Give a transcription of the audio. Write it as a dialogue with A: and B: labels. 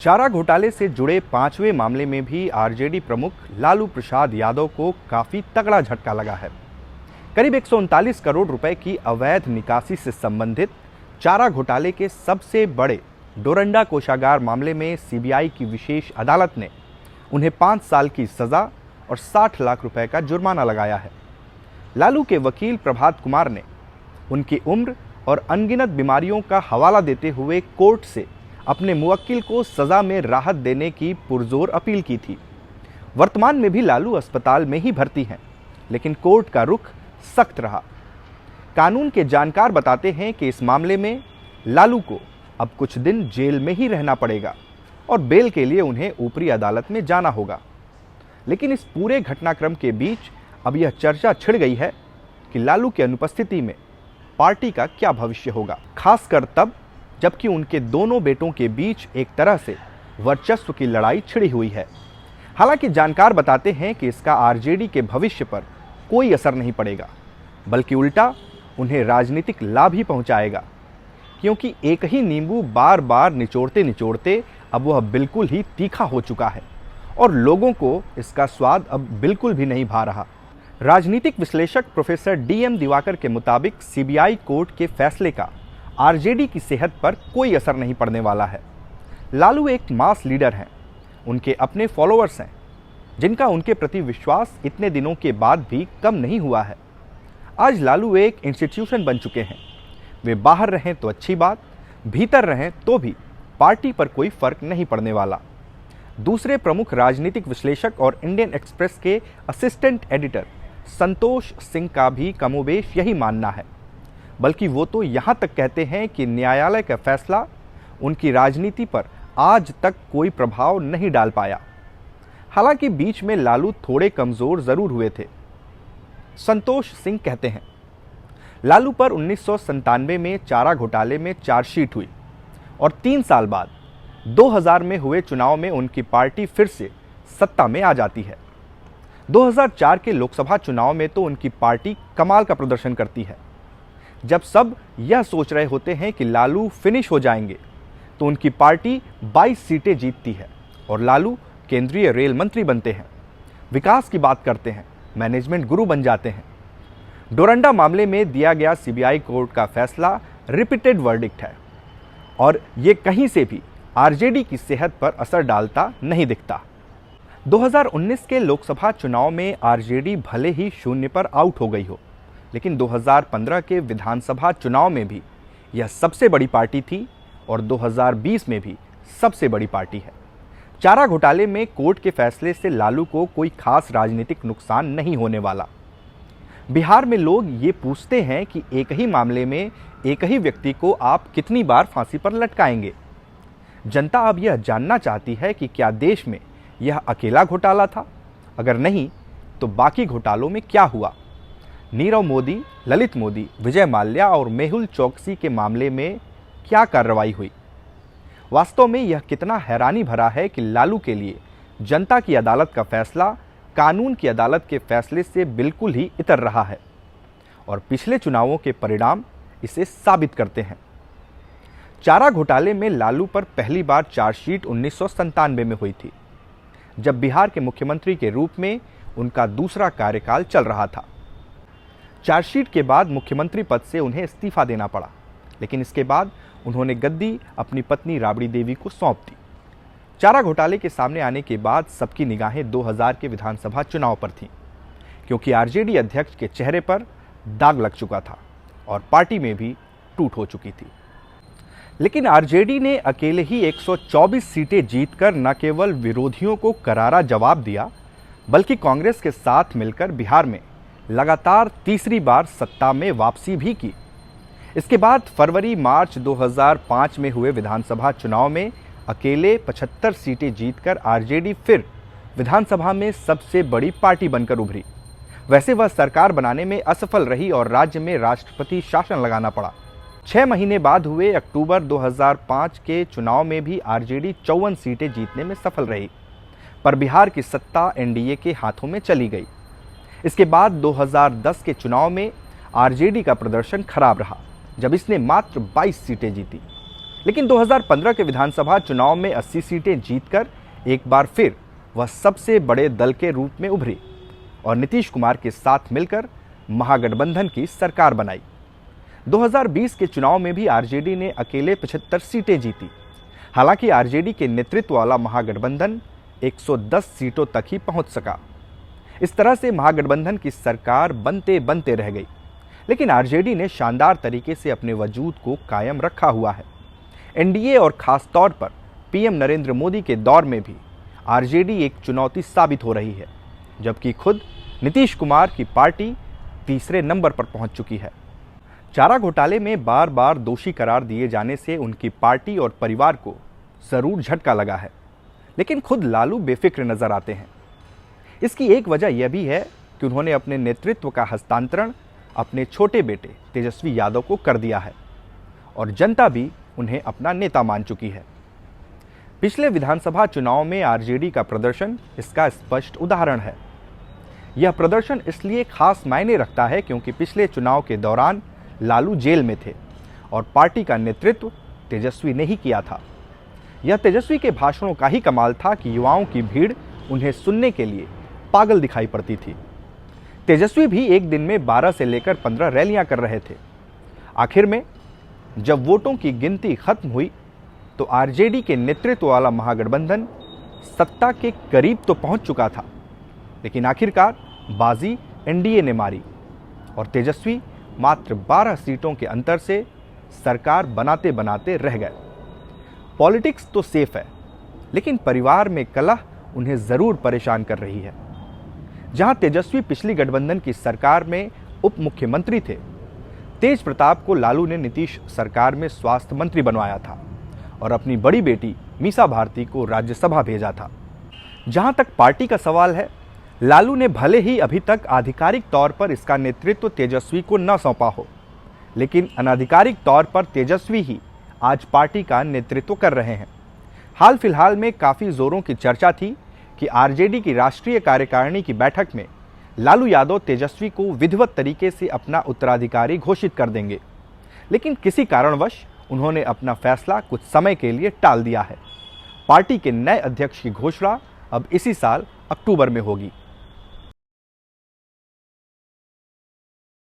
A: चारा घोटाले से जुड़े 5वें मामले में भी आरजेडी प्रमुख लालू प्रसाद यादव को काफी तगड़ा झटका लगा है। करीब 139 करोड़ रुपए की अवैध निकासी से संबंधित चारा घोटाले के सबसे बड़े डोरंडा कोषागार मामले में सीबीआई की विशेष अदालत ने उन्हें 5 साल की सजा और 60 लाख रुपए का जुर्माना लगाया है। लालू के वकील प्रभात कुमार ने उनकी उम्र और अनगिनत बीमारियों का हवाला देते हुए कोर्ट से अपने मुवक्किल को सजा में राहत देने की पुरजोर अपील की थी। वर्तमान में भी लालू अस्पताल में ही भर्ती हैं, लेकिन कोर्ट का रुख सख्त रहा। कानून के जानकार बताते हैं कि इस मामले में लालू को अब कुछ दिन जेल में ही रहना पड़ेगा और बेल के लिए उन्हें ऊपरी अदालत में जाना होगा। लेकिन इस पूरे घटनाक्रम के बीच अब यह चर्चा छिड़ गई है कि लालू की अनुपस्थिति में पार्टी का क्या भविष्य होगा, खासकर तब जबकि उनके दोनों बेटों के बीच एक तरह से वर्चस्व की लड़ाई छिड़ी हुई है। हालांकि जानकार बताते हैं कि इसका आरजेडी के भविष्य पर कोई असर नहीं पड़ेगा, बल्कि उल्टा उन्हें राजनीतिक लाभ ही पहुंचाएगा, क्योंकि एक ही नींबू बार बार निचोड़ते निचोड़ते अब वह बिल्कुल ही तीखा हो चुका है और लोगों को इसका स्वाद अब बिल्कुल भी नहीं भा रहा। राजनीतिक विश्लेषक प्रोफेसर डीएम दिवाकर के मुताबिक सीबीआई कोर्ट के फैसले का आरजेडी की सेहत पर कोई असर नहीं पड़ने वाला है। लालू एक मास लीडर हैं, उनके अपने फॉलोअर्स हैं, जिनका उनके प्रति विश्वास इतने दिनों के बाद भी कम नहीं हुआ है। आज लालू एक इंस्टीट्यूशन बन चुके हैं। वे बाहर रहें तो अच्छी बात, भीतर रहें तो भी पार्टी पर कोई फर्क नहीं पड़ने वाला। दूसरे प्रमुख राजनीतिक विश्लेषक और इंडियन एक्सप्रेस के असिस्टेंट एडिटर संतोष सिंह का भी कमोबेश यही मानना है, बल्कि वो तो यहाँ तक कहते हैं कि न्यायालय का फैसला उनकी राजनीति पर आज तक कोई प्रभाव नहीं डाल पाया। हालांकि बीच में लालू थोड़े कमज़ोर ज़रूर हुए थे। संतोष सिंह कहते हैं, लालू पर 1997 में चारा घोटाले में चार्जशीट हुई और 3 साल बाद 2000 में हुए चुनाव में उनकी पार्टी फिर से सत्ता में आ जाती है। 2004 के लोकसभा चुनाव में तो उनकी पार्टी कमाल का प्रदर्शन करती है। जब सब यह सोच रहे होते हैं कि लालू फिनिश हो जाएंगे, तो उनकी पार्टी 22 सीटें जीतती है और लालू केंद्रीय रेल मंत्री बनते हैं, विकास की बात करते हैं, मैनेजमेंट गुरु बन जाते हैं। डोरंडा मामले में दिया गया सीबीआई कोर्ट का फैसला रिपीटेड वर्डिक्ट है और ये कहीं से भी आरजेडी की सेहत पर असर डालता नहीं दिखता। 2019 के लोकसभा चुनाव में आरजेडी भले ही शून्य पर आउट हो गई हो, लेकिन 2015 के विधानसभा चुनाव में भी यह सबसे बड़ी पार्टी थी और 2020 में भी सबसे बड़ी पार्टी है। चारा घोटाले में कोर्ट के फैसले से लालू को कोई खास राजनीतिक नुकसान नहीं होने वाला। बिहार में लोग ये पूछते हैं कि एक ही मामले में एक ही व्यक्ति को आप कितनी बार फांसी पर लटकाएंगे। जनता अब यह जानना चाहती है कि क्या देश में यह अकेला घोटाला था? अगर नहीं, तो बाकी घोटालों में क्या हुआ? नीरव मोदी, ललित मोदी, विजय माल्या और मेहुल चोकसी के मामले में क्या कार्रवाई हुई? वास्तव में यह कितना हैरानी भरा है कि लालू के लिए जनता की अदालत का फैसला कानून की अदालत के फैसले से बिल्कुल ही इतर रहा है और पिछले चुनावों के परिणाम इसे साबित करते हैं। चारा घोटाले में लालू पर पहली बार चार्जशीट 1997 में हुई थी, जब बिहार के मुख्यमंत्री के रूप में उनका दूसरा कार्यकाल चल रहा था। चार्जशीट के बाद मुख्यमंत्री पद से उन्हें इस्तीफा देना पड़ा, लेकिन इसके बाद उन्होंने गद्दी अपनी पत्नी राबड़ी देवी को सौंप दी। चारा घोटाले के सामने आने के बाद सबकी निगाहें 2000 के विधानसभा चुनाव पर थीं, क्योंकि आरजेडी अध्यक्ष के चेहरे पर दाग लग चुका था और पार्टी में भी टूट हो चुकी थी। लेकिन आरजेडी ने अकेले ही 124 सीटें जीतकर न केवल विरोधियों को करारा जवाब दिया, बल्कि कांग्रेस के साथ मिलकर बिहार में लगातार तीसरी बार सत्ता में वापसी भी की। इसके बाद फरवरी-मार्च 2005 में हुए विधानसभा चुनाव में अकेले 75 सीटें जीतकर आरजेडी फिर विधानसभा में सबसे बड़ी पार्टी बनकर उभरी। वैसे वह सरकार बनाने में असफल रही और राज्य में राष्ट्रपति शासन लगाना पड़ा। 6 महीने बाद हुए अक्टूबर 2005 के चुनाव में भी आरजेडी 54 सीटें जीतने में सफल रही, पर बिहार की सत्ता एनडीए के हाथों में चली गई। इसके बाद 2010 के चुनाव में आरजेडी का प्रदर्शन खराब रहा, जब इसने मात्र 22 सीटें जीती। लेकिन 2015 के विधानसभा चुनाव में 80 सीटें जीतकर एक बार फिर वह सबसे बड़े दल के रूप में उभरी और नीतीश कुमार के साथ मिलकर महागठबंधन की सरकार बनाई। 2020 के चुनाव में भी आरजेडी ने अकेले 75 सीटें जीती। हालांकि आरजेडी के नेतृत्व वाला महागठबंधन 110 सीटों तक ही पहुंच सका। इस तरह से महागठबंधन की सरकार बनते बनते रह गई, लेकिन आरजेडी ने शानदार तरीके से अपने वजूद को कायम रखा हुआ है। एनडीए और खास तौर पर पीएम नरेंद्र मोदी के दौर में भी आरजेडी एक चुनौती साबित हो रही है, जबकि खुद नीतीश कुमार की पार्टी तीसरे नंबर पर पहुंच चुकी है। चारा घोटाले में बार बार दोषी करार दिए जाने से उनकी पार्टी और परिवार को जरूर झटका लगा है, लेकिन खुद लालू बेफिक्र नजर आते हैं। इसकी एक वजह यह भी है कि उन्होंने अपने नेतृत्व का हस्तांतरण अपने छोटे बेटे तेजस्वी यादव को कर दिया है और जनता भी उन्हें अपना नेता मान चुकी है। पिछले विधानसभा चुनाव में आरजेडी का प्रदर्शन इसका स्पष्ट उदाहरण है। यह प्रदर्शन इसलिए खास मायने रखता है क्योंकि पिछले चुनाव के दौरान लालू जेल में थे और पार्टी का नेतृत्व तेजस्वी ने ही किया था। यह तेजस्वी के भाषणों का ही कमाल था कि युवाओं की भीड़ उन्हें सुनने के लिए पागल दिखाई पड़ती थी। तेजस्वी भी एक दिन में 12 से लेकर 15 रैलियां कर रहे थे। आखिर में जब वोटों की गिनती खत्म हुई तो आरजेडी के नेतृत्व वाला महागठबंधन सत्ता के करीब तो पहुंच चुका था, लेकिन आखिरकार बाजी एनडीए ने मारी और तेजस्वी मात्र 12 सीटों के अंतर से सरकार बनाते बनाते रह गए। पॉलिटिक्स तो सेफ है, लेकिन परिवार में कलह उन्हें जरूर परेशान कर रही है। जहां तेजस्वी पिछली गठबंधन की सरकार में उप मुख्यमंत्री थे, तेज प्रताप को लालू ने नीतीश सरकार में स्वास्थ्य मंत्री बनवाया था और अपनी बड़ी बेटी मीसा भारती को राज्यसभा भेजा था। जहां तक पार्टी का सवाल है, लालू ने भले ही अभी तक आधिकारिक तौर पर इसका नेतृत्व तेजस्वी को न सौंपा हो, लेकिन अनाधिकारिक तौर पर तेजस्वी ही आज पार्टी का नेतृत्व कर रहे हैं। हाल फिलहाल में काफ़ी जोरों की चर्चा थी कि आरजेडी की राष्ट्रीय कार्यकारिणी की बैठक में लालू यादव तेजस्वी को विधिवत तरीके से अपना उत्तराधिकारी घोषित कर देंगे, लेकिन किसी कारणवश उन्होंने अपना फैसला कुछ समय के लिए टाल दिया है। पार्टी के नए अध्यक्ष की घोषणा अब इसी साल अक्टूबर में होगी।